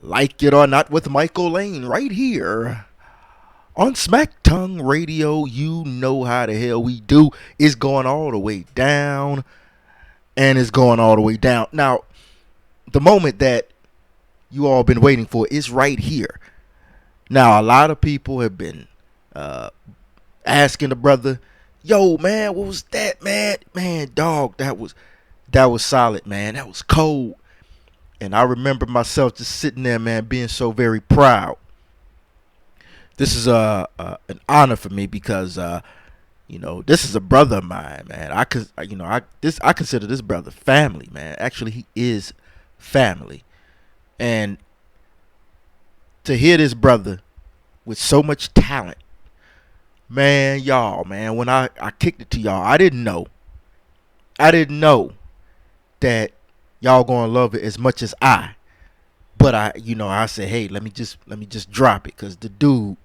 Like It or Not with Michael Lane right here on Smack Tongue Radio. You know how the hell we do. It's going all the way down, and it's going all the way down. Now, the moment that you all been waiting for is right here. Now, a lot of people have been uh, asking the brother, "Yo, man, what was that, man? Man, dog, that was solid, man. That was cold." And I remember myself just sitting there, man, being so very proud. This is an honor for me because this is a brother of mine, man. I consider this brother family, man. Actually, he is family, and to hear this brother with so much talent, man, y'all, man. When I kicked it to y'all, I didn't know that y'all gonna love it as much as I. But I said, hey, let me just drop it because the dude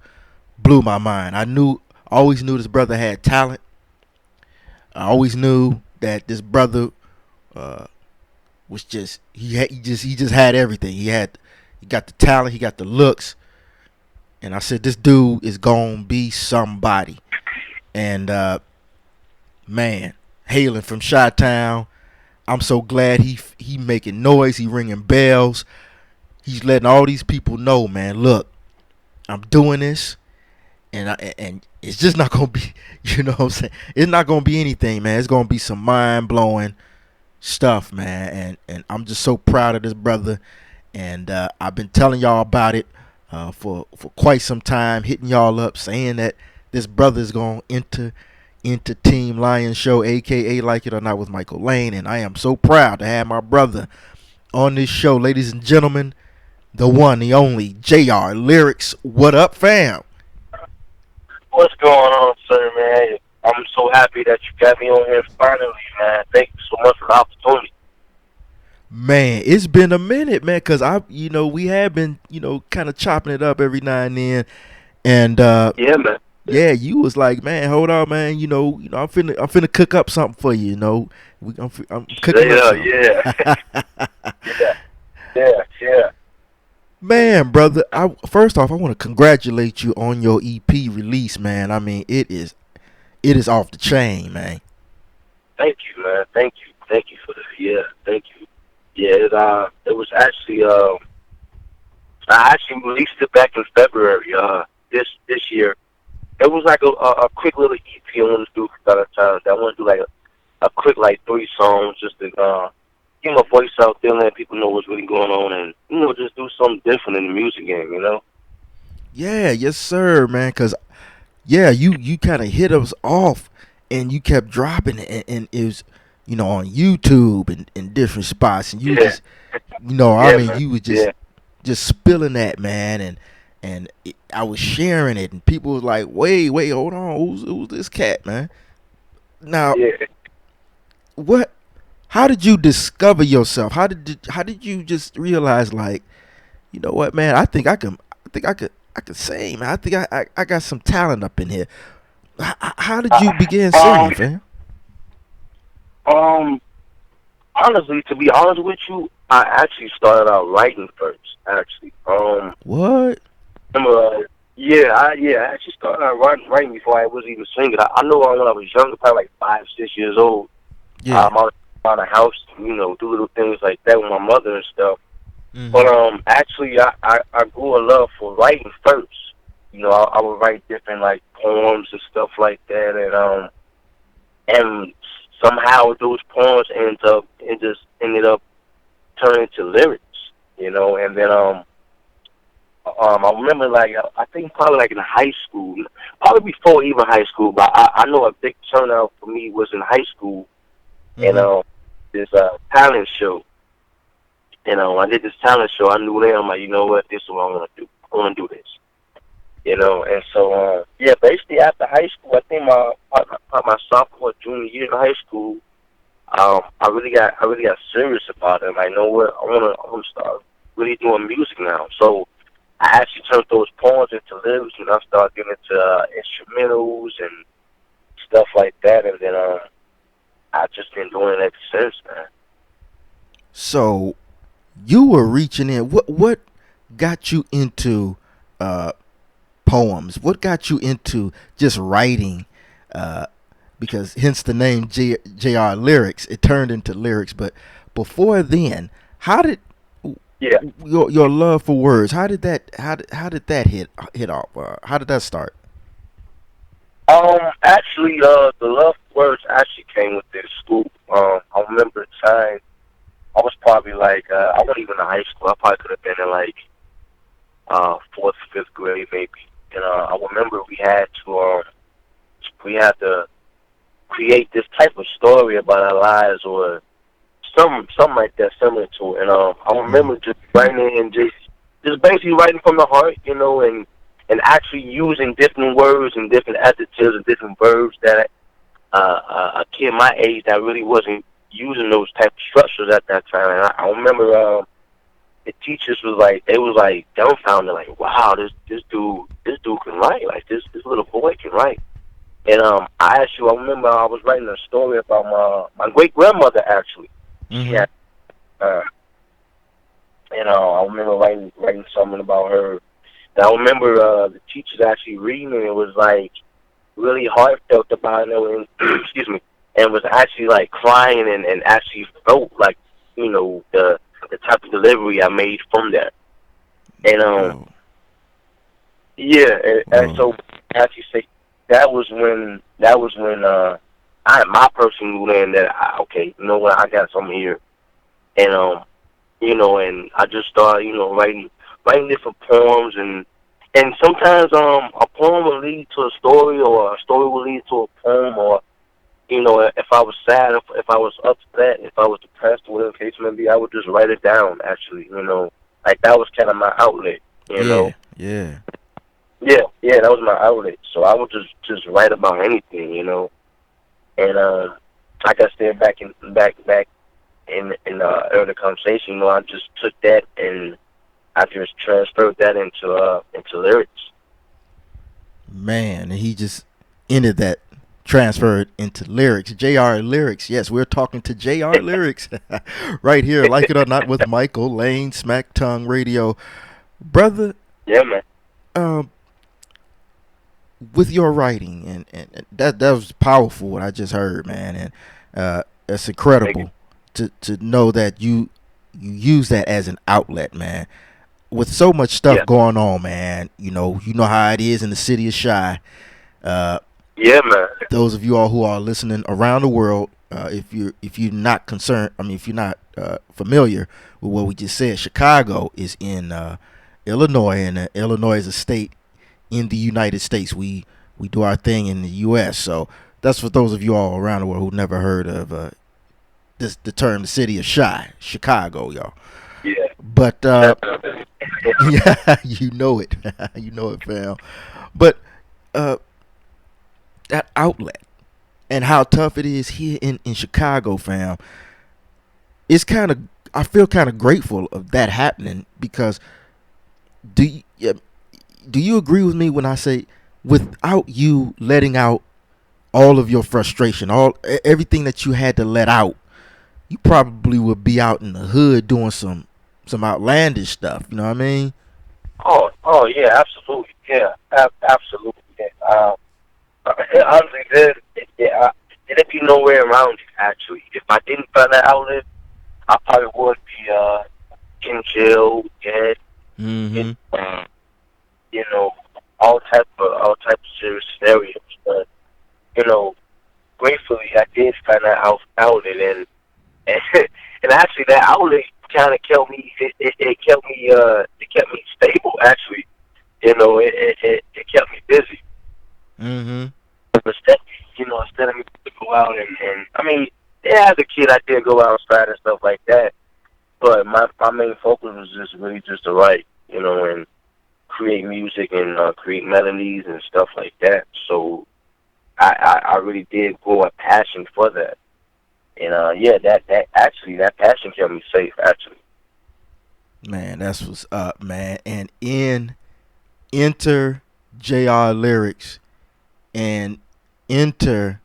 blew my mind. Always knew this brother had talent. I always knew that this brother uh, was just he just had everything. He got the talent, he got the looks, and I said this dude is gonna be somebody. And man, hailing from Chi-Town, I'm so glad he making noise, he ringing bells, he's letting all these people know, man. Look, I'm doing this, and it's just not gonna be, what I'm saying. It's not gonna be anything, man. It's gonna be some mind blowing stuff, man. And I'm just so proud of this brother. And I've been telling y'all about it for quite some time, hitting y'all up, saying that this brother is gonna enter into Team Lion Show, aka Like It or Not with Michael Lane. And I am so proud to have my brother on this show, ladies and gentlemen. The one, the only, JR Lyriques. What up, fam? What's going on, sir, man? I'm so happy that you got me on here finally, man. Thank you so much for the opportunity. Man, it's been a minute, man, because we have been, kind of chopping it up every now and then. And Yeah, man. yeah, you was like, man, hold on, man, I'm finna cook up something for you, I'm cooking up Yeah, something. yeah, yeah, yeah, yeah. Man, brother, first off, I want to congratulate you on your EP release, man. I mean, it is off the chain, man. Thank you, man. Thank you for the thank you. Yeah, it was actually I actually released it back in February this year. It was like a quick little EP I wanted to do for the times. I wanted to do like a quick like 3 songs just to get my voice out there and let people know what's really going on and just do something different in the music game. Yeah, yes, sir, man. Cause yeah, you kind of hit us off, and you kept dropping it, and it was, on YouTube and in different spots, and you Yeah, just, I yeah, mean, man. you was Yeah. just spilling that, man, and I was sharing it, and people was like, wait, hold on, who's this cat, man? Now, Yeah. what? How did you discover yourself? How did you just realize, like, you know what, man? I think I could sing, man. I think I got some talent up in here. How did you begin Um, singing, fam? um, honestly, to be honest with you, I actually started out writing first. Actually, What? remember, I actually started out writing before I was even singing. I know when I was younger, probably like 5, 6 years old. Yeah. I was around the house, do little things like that with my mother and stuff. But Mhm. actually, I grew a love for writing first. I would write different like poems and stuff like that, and somehow those poems ended up turning to lyrics. And then I remember like I think probably like in high school, probably before even high school, but I know a big turnout for me was in high school, and Mhm. this talent show. I did this talent show. I knew then I'm like, you know what, this is what I want to do. I want to do this. And so yeah, basically after high school, I think my sophomore junior year in high school, I really got serious about it. Like, you know what, I wanna start really doing music now. So I actually turned those poems into lyrics, and I started getting into instrumentals and stuff like that. And then I've just been doing it ever since, man. So you were reaching in. What got you into uh, poems? What got you into just writing? Uh, because hence the name JR Lyrics. It turned into lyrics, but before then, how did Yeah. your love for words? How did that hit off? How did that start? Actually, the love words actually came with this school. I remember the time I was probably like, I wasn't even in high school. I probably could have been in like fourth, fifth grade maybe. And I remember we had to create this type of story about our lives or something like that similar to it. And I Mm-hmm. remember just writing it and just basically writing from the heart, and actually using different words and different adjectives and different verbs that a kid my age that really wasn't using those type of structures at that time. And I remember the teachers was like, they was like dumbfounded, like, wow, this dude can write, like this little boy can write. And I remember I was writing a story about my great grandmother actually. She Mm-hmm. had, uh, I remember writing something about her. And I remember the teachers actually reading it. It was like really heartfelt about it, and excuse me, and was actually like crying and actually felt like the type of delivery I made from that. And Whoa. yeah, and Whoa. so as you say, that was when I my person knew then that okay, you know what, I got something here. And and I just started, writing different poems, and sometimes a poem will lead to a story, or a story will lead to a poem, or if I was sad, if I was upset, if I was depressed, whatever the case may be, I would just write it down. Actually, like that was kind of my outlet. You know, Yeah. Yeah. yeah, yeah, that was my outlet. So I would just write about anything. And like I said back in earlier conversation, I just took that and I just transferred that into lyrics. Man, and he just ended that transferred into lyrics. JR Lyrics. Yes, we're talking to JR Lyrics right here, like it or not, with Michael Lane, Smack Tongue Radio. Brother, Yeah, man. um, with your writing, and that was powerful what I just heard, man. And it's Thank you. incredible to know that you use that as an outlet, man. With so much stuff Yeah, going on, man, you know how it is in the city of Shy. Uh, yeah, man. those of you all who are listening around the world, if you're not concerned, I mean, if you're not familiar with what we just said, Chicago is in Illinois, and Illinois is a state in the United States. We do our thing in the U.S. So that's for those of you all around the world who never heard of the term the city of Shy, Chicago, y'all. Yeah, But definitely. yeah, you know it, you know it, fam. But uh, that outlet and how tough it is here in Chicago, fam. It's kind of I feel kind of grateful of that happening because do you, yeah, do you agree with me when I say without you letting out all of your frustration, everything that you had to let out, you probably would be out in the hood doing some outlandish stuff. You know what I mean? Oh, yeah, absolutely. Yeah, absolutely. Yeah. Honestly, yeah, it'd be nowhere around it. Actually, if I didn't find that outlet, I probably would be in jail, dead, in Mm-hmm. you know, all type of serious scenarios. But you know, gratefully, I did find that outlet, and and actually that outlet kind of kept me. It kept me stable. Actually, it kept me busy. Mm-hmm. Instead, instead of me to go out and I mean, yeah, as a kid, I did go outside and stuff like that. But my main focus was just really just to write, and create music and create melodies and stuff like that. So I really did grow a passion for that. And yeah, that passion kept me safe. Actually, Man, that's what's up, man. And enter JR Lyrics and enter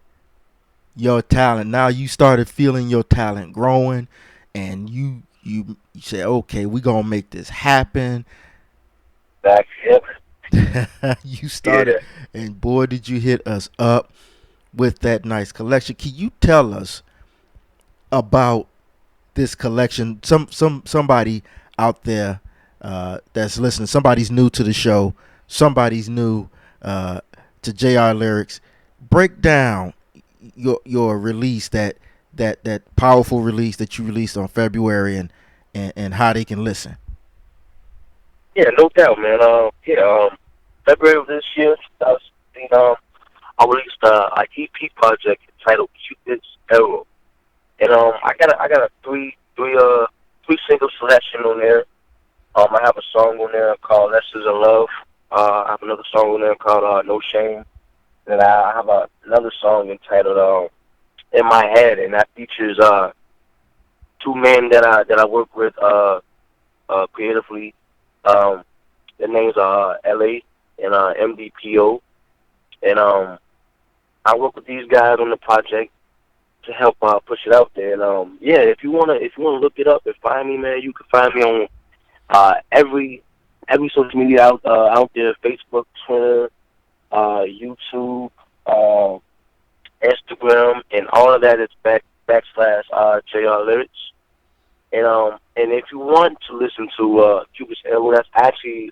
your talent. Now you started feeling your talent growing, and you say, okay, we gonna make this happen. Back, yeah, You started, yeah. and boy, did you hit us up with that nice collection. Can you tell us about this collection? Somebody out there that's listening, somebody's new to the show, somebody's new uh, to JR Lyrics. Break down your release, that powerful release that you released on February, and how they can listen. Yeah, no doubt, man. Yeah, February of this year, 2016, I released an EP project entitled Cupid's Arrow, and I got a three single selection on there. I have a song on there called Lessons in Love. I have another song on there called No Shame. And I have another song entitled In My Head, and that features two men that I work with creatively. Um, their names are LA and MDPO, and I work with these guys on the project to help push it out there. And yeah, if you wanna look it up and find me, man, you can find me on every social media out there: Facebook, Twitter, YouTube, Instagram, and all of that is backslash JR Lyrics. And if you want to listen to Cupid's Arrow, that's actually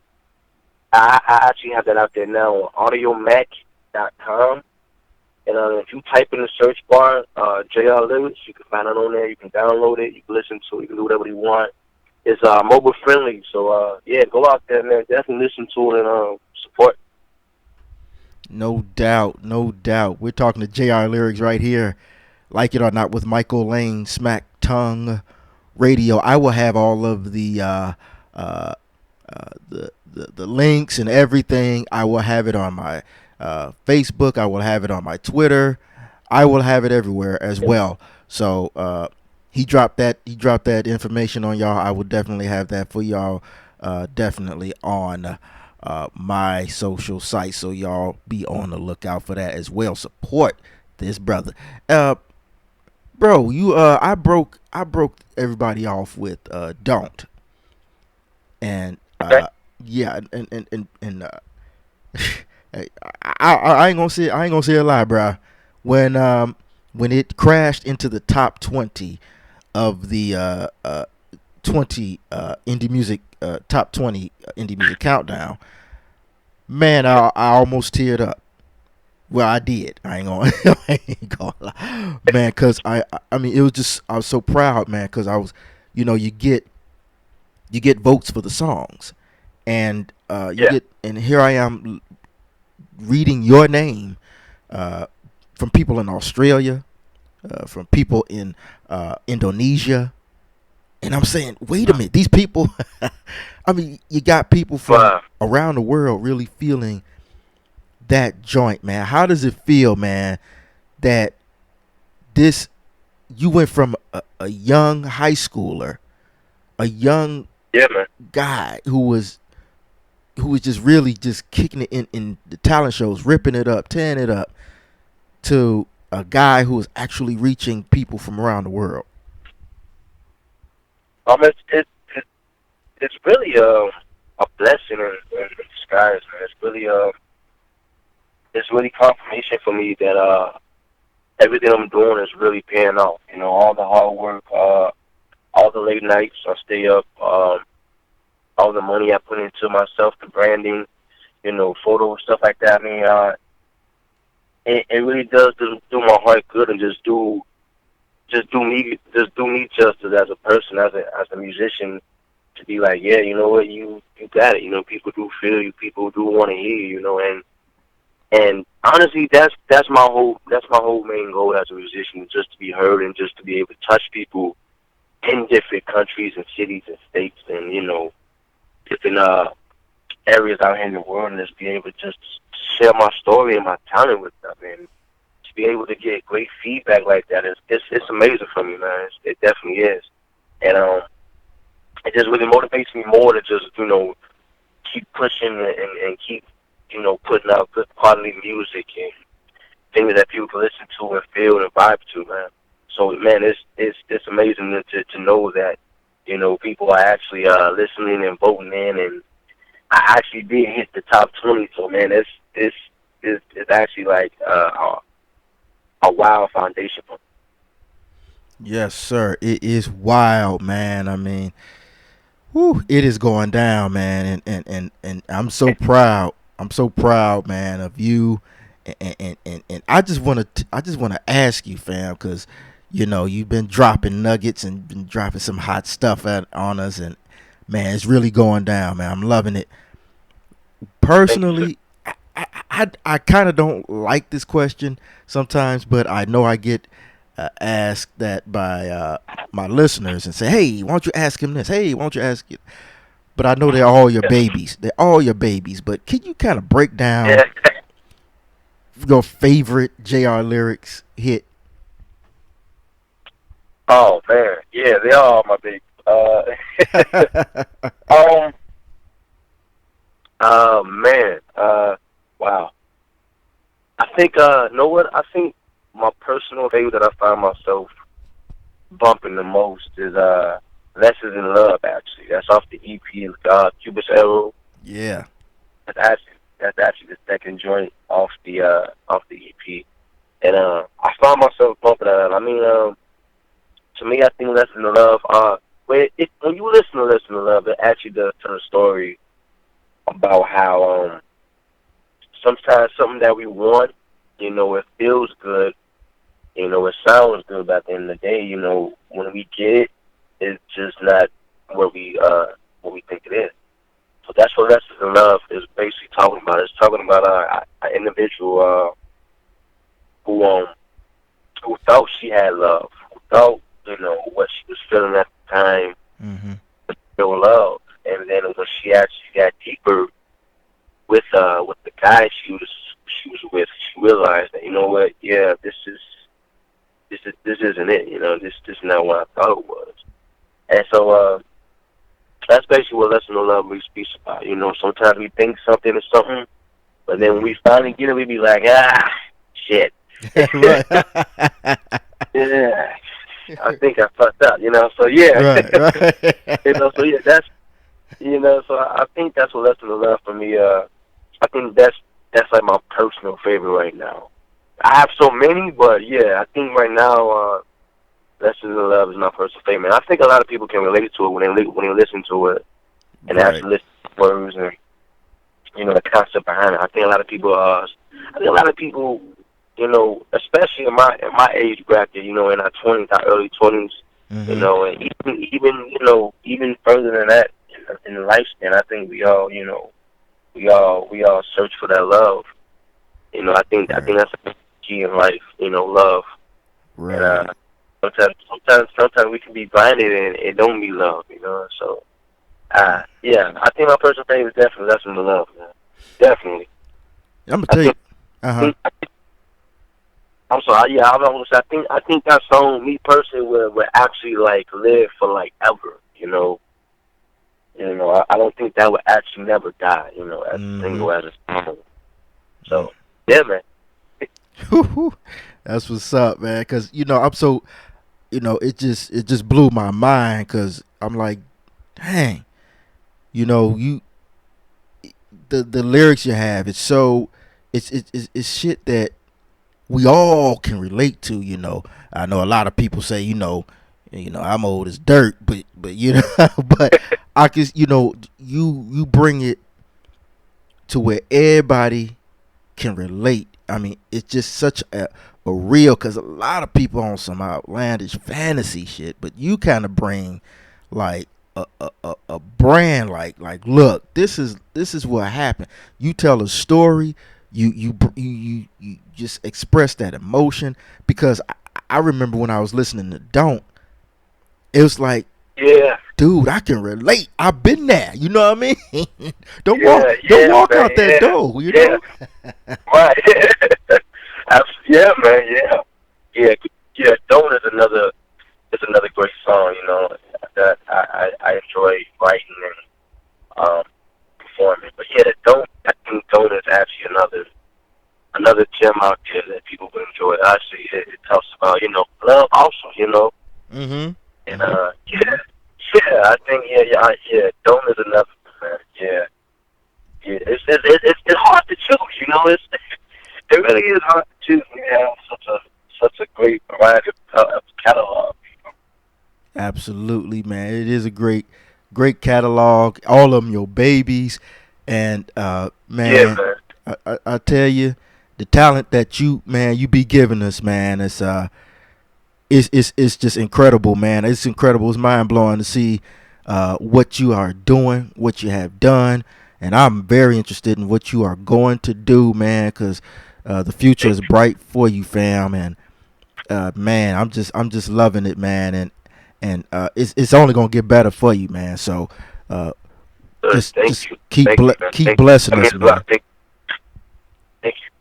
I actually have that out there now on audiomac.com. And if you type in the search bar JR Lyrics, you can find it on there. You can download it. You can listen to it. You can do whatever you want. It's mobile friendly, so yeah, go out there, man. Definitely listen to it and support. No doubt, no doubt. We're talking to JR Lyrics right here, like it or not, with Michael Lane, Smack Tongue Radio. I will have all of uh, the links and everything. I will have it on my Facebook. I will have it on my Twitter. I will have it everywhere as well. So he dropped that. He dropped that information on y'all. I will definitely have that for y'all. Definitely on my social site. So y'all be on the lookout for that as well. Support this brother. Bro, you I broke everybody off with Don't. And Okay. yeah, and I ain't gonna say, a lie, bro. When it crashed into the top 20 of the 20 indie music top 20 indie music countdown, man, I almost teared up. Well, I did. I ain't gonna, I ain't gonna lie, man. Cause I mean, it was just, I was so proud, man. Cause I was, you get votes for the songs, and Yeah. and here I am reading your name uh, from people in Australia, from people in Indonesia, and I'm saying, wait a minute, these people. I mean, you got people from But around the world really feeling that joint, man. How does it feel, man, that this you went from a young high schooler, a young yeah, man. guy who was just really just kicking it in the talent shows, ripping it up, tearing it up, to a guy who is actually reaching people from around the world. It's it's really a blessing in disguise, man. It's really confirmation for me that everything I'm doing is really paying off. You know, all the hard work, all the late nights I stay up, all the money I put into myself, the branding, photos, stuff like that. I mean, it really does do my heart good, and just do me justice as a person, as a musician, to be like, yeah, you know what, you got it. You know, people do feel you, people do want to hear you. You know, and honestly, that's my whole main goal as a musician, just to be heard and just to be able to touch people in different countries and cities and states, and different areas out here in the world, and just be able to just share my story and my talent with them, and to be able to get great feedback like that is it's amazing for me, man. It definitely is, and it just really motivates me more to just keep pushing and keep putting out good quality music and things that people can listen to and feel and vibe to, man. So, man, it's amazing to know that people are actually listening and voting in, and actually did hit the top 20. So man, it's actually like a wild foundation for me. Yes, sir. It is wild, man. I mean, whew, it is going down, man, and I'm so proud. I'm so proud, man, of you. And I just wanna ask you, fam, because you've been dropping nuggets and been dropping some hot stuff on us, and man, it's really going down, man. I'm loving it. Thank you, sir. Personally, I kind of don't like this question sometimes, but I know I get asked that by my listeners and say, "Hey, why don't you ask him this? Hey, why don't you ask it?" But I know they're all your Yeah. babies. They're all your babies. But can you kind of break down Yeah. your favorite JR Lyrics hit? Oh man, yeah, they are my big. Um, man, wow. I think, know what? I think my personal favorite that I find myself bumping the most is "Lessons in Love." Actually, that's off the EP, Cuba's Arrow. Yeah. That's actually the second joint off the EP, and I find myself bumping that. I mean, to me, I think "Lessons in Love." When you listen to "Lessons in Love," it actually does tell a story about how sometimes something that we want, it feels good, it sounds good, but at the end of the day, when we get it, it's just not what we think it is. So that's what Lessons in Love is basically talking about. It's talking about an individual who who thought she had love, who thought what she was feeling at the time, Mm-hmm. feel love, and then when she actually got deeper with the guy she was with, she realized that what, yeah, this isn't it. This is not what I thought it was. And so that's basically what Lesson of Love really speaks about. Sometimes we think something is something, but then when we finally get it, we be like, shit. Right. Yeah, I think I fucked up. So yeah, Right. Right. so yeah, so I think that's what Lesson of Love for me. I think that's like my personal favorite right now. I have so many, but yeah, I think right now, Lessons in Love is my personal favorite. I think a lot of people can relate to it when they listen to it and Right. actually listen to the words and the concept behind it. I think a lot of people, especially in my age bracket, in our 20s, our early 20s, Mm-hmm. and even further than that in the lifespan. I think we all search for that love. I think Right. that's the key in life. Love. And Right. sometimes we can be blinded and it don't be love. So yeah, I think my personal favorite is definitely "Lesson to Love," man. Definitely. I'm gonna I tell you. think. Uh huh. think I'm sorry. Yeah, I was. I think that song, me personally, would actually like live for like ever. I don't think that would actually never die. As a Mm-hmm. single, as a song. So yeah, man. That's what's up, man. Cause I'm so it just blew my mind. Cause I'm like, dang, you the lyrics you have. It's so it's shit that we all can relate to. I know a lot of people say I'm old as dirt, but but I guess you bring it to where everybody can relate. I mean, it's just such a real, because a lot of people on some outlandish fantasy shit, but you kind of bring like a brand, like look, this is what happened. You tell a story, you just express that emotion, because I remember when I was listening to Don't, it was like, Yeah, dude, I can relate. I've been there. You know what I mean? yeah, Don't yeah, walk man. out that Yeah, door. yeah. Right. Yeah, man. Yeah, yeah, yeah. "Don't" is another great song. That I enjoy writing and performing. But yeah, "Don't." I think "Don't" is actually another gem out there that people will enjoy. Actually, it talks about love also. Mm-hmm. And Mm-hmm. yeah, yeah. I think yeah. "Don't" is another, man. Yeah. it's hard to choose. You know, it really is hard to choose. We have such a great variety of catalog. Absolutely, man. It is a great catalog. All of them your babies, and Yeah, man, man. I tell you, the talent that you be giving us, man. It's just incredible, man. It's incredible. It's mind blowing to see what you are doing, what you have done, and I'm very interested in what you are going to do, man. Because the future Thank is bright for you, fam. And man, I'm just loving it, man. And it's only gonna get better for you, man. So uh, you. just keep Thank you, man. keep Thank you. blessing I mean, us, it's a lot. man.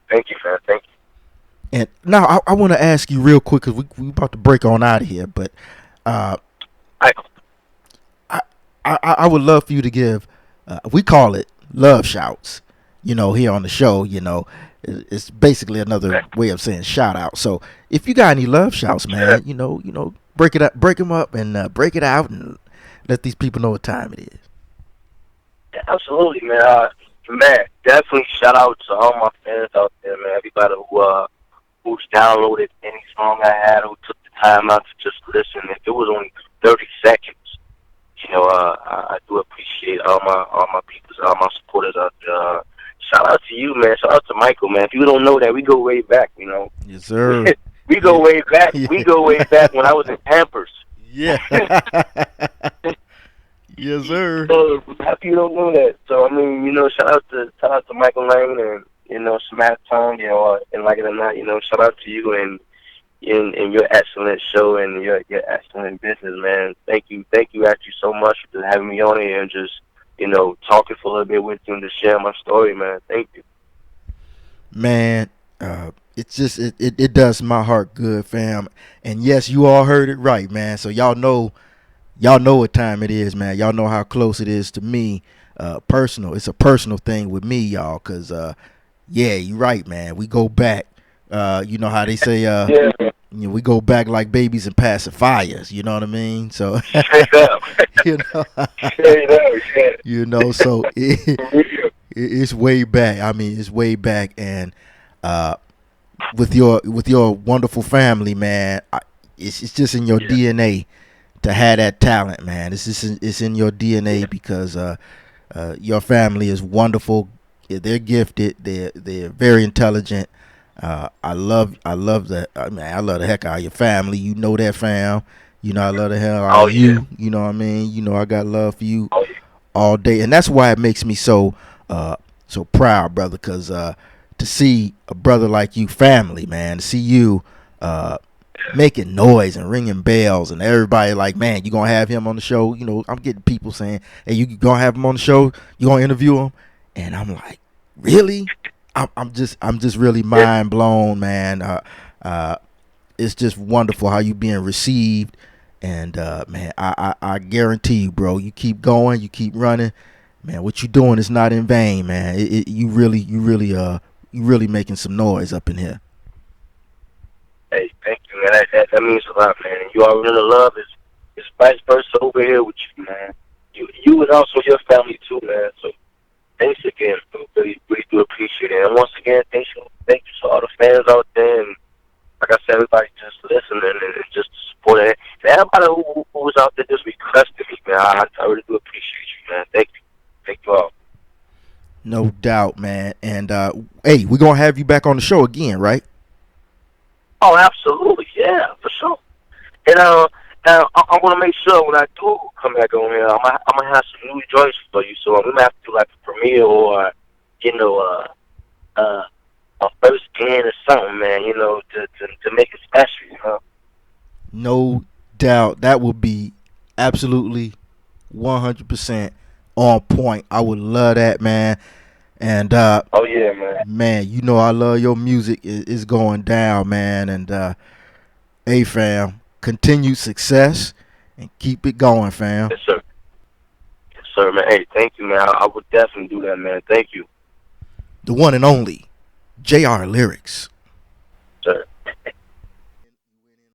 Thank you, man. Thank you. And now I want to ask you real quick because we about to break on out of here, but uh, I, I, I would love for you to give, we call it love shouts, here on the show. It's basically another way of saying shout out. So if you got any love shouts, man, break it up, break them up, and break it out, and let these people know what time it is. absolutely, man. Man, definitely shout out to all my fans out there, man. Everybody who's downloaded any song I had, who took the time out to just listen. If it was only 30 seconds, I do appreciate all my people, all my supporters out there. Shout out to you, man. Shout out to Michael, man. If you don't know that, we go way back, Yes, sir. we go Yeah. way back. Yeah. We go way back when I was in Pampers. Yeah. Yes, sir. So happy you don't know that. So I mean, shout out to Michael Lane and Smash Time, and like it or not, shout out to you and your excellent show and your excellent business, man. Thank you actually so much for having me on here and just talking for a little bit with you and to share my story, man. Thank you. Man, it does my heart good, fam. And yes, you all heard it right, man. So y'all know what time it is, man. Y'all know how close it is to me. Personal. It's a personal thing with me, y'all, cause yeah, you're right, man. We go back. You know how they say, Yeah, we go back like babies and pacifiers. You know what I mean? So, straight up, you know, straight up, yeah. so For real. it's way back. I mean, it's way back, and uh, with your wonderful family, man, it's just in your Yeah, DNA to have that talent, man. It's in your DNA yeah, because your family is wonderful. Yeah, they're gifted. They're very intelligent. I love that. I mean, I love the heck out of your family. You know that, fam. I love the hell out oh of yeah, you. You know what I mean. I got love for you oh yeah, all day, and that's why it makes me so proud, brother. Cause to see a brother like you, family, man, to see you uh making noise and ringing bells, and everybody like, man, you gonna have him on the show. I'm getting people saying, hey, you gonna have him on the show? You gonna interview him? And I'm like, really? I'm just really yeah. mind blown, man. Uh, it's just wonderful how you being received, and man, I guarantee you, bro, you keep going, you keep running, man. What you doing is not in vain, man. You really making some noise up in here. Hey, thank you, man. That means a lot, man. And you already know the love is vice versa over here with you, man. You and also your family too, man. So thanks again. Really, really do appreciate it. And once again, thank you to all the fans out there, and like I said, everybody just listening and just supporting it. And everybody who was out there just requesting me, man. I really do appreciate you, man. Thank you. Thank you all. No doubt, man. And hey, we're gonna have you back on the show again, right? Oh, absolutely. Yeah, for sure. And I want to make sure when I do come back on here, I'm gonna have some new joints for you. So I'm gonna have to do like a premiere or uh, a first scan or something, man. To make it special. No doubt. That would be absolutely 100% on point. I would love that, man. And Oh yeah, man. man, I love your music. Is going down, man. And hey, fam, continued success and keep it going, fam. Yes, sir. Yes, sir, man. Hey, thank you, man. I would definitely do that, man. Thank you, The one and only JR Lyriques. sir.